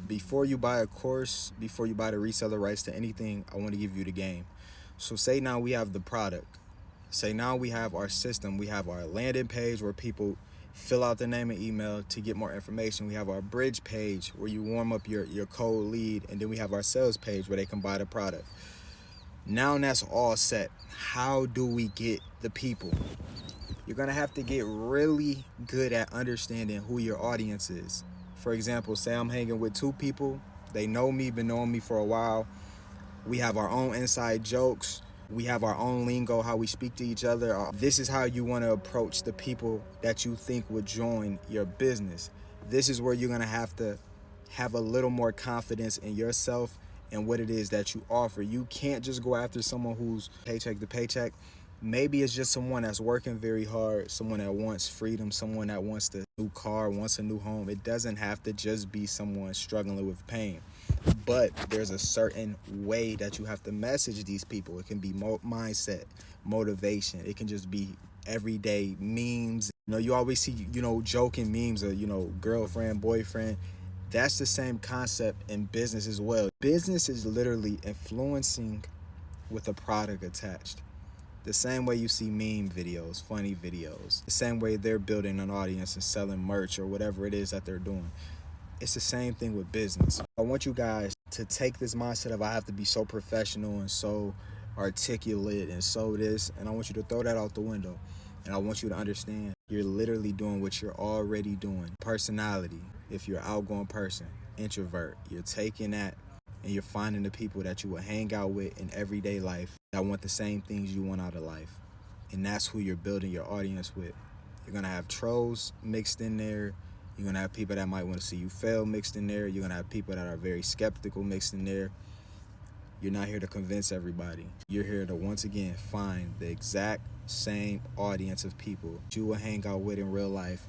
Before you buy a course, before you buy the reseller rights to anything, I want to give you the game. So say now we have the product. Say now we have our system. We have our landing page where people fill out their name and email to get more information. We have our bridge page where you warm up your cold lead, and then we have our sales page where they can buy the product. Now that's all set. How do we get the people? You're gonna have to get really good at understanding who your audience is. For example, say I'm hanging with two people. They know me, been knowing me for a while. We have our own inside jokes. We have our own lingo, how we speak to each other. This is how you want to approach the people that you think would join your business. This is where you're going to have a little more confidence in yourself and what it is that you offer. You can't just go after someone who's paycheck to paycheck. Maybe it's just someone that's working very hard, someone that wants freedom, someone that wants a new car, wants a new home. It doesn't have to just be someone struggling with pain. But there's a certain way that you have to message these people. It can be mindset, motivation. It can just be everyday memes. You always see, joking memes of, girlfriend, boyfriend. That's the same concept in business as well. Business is literally influencing with a product attached. The same way you see meme videos, funny videos, the same way they're building an audience and selling merch or whatever it is that they're doing. It's the same thing with business. I want you guys to take this mindset of I have to be so professional and so articulate and so this, and I want you to throw that out the window. And I want you to understand you're literally doing what you're already doing. Personality, if you're an outgoing person, introvert, you're taking that and you're finding the people that you will hang out with in everyday life that want the same things you want out of life. And that's who you're building your audience with. You're going to have trolls mixed in there. You're going to have people that might want to see you fail mixed in there. You're going to have people that are very skeptical mixed in there. You're not here to convince everybody. You're here to, once again, find the exact same audience of people you will hang out with in real life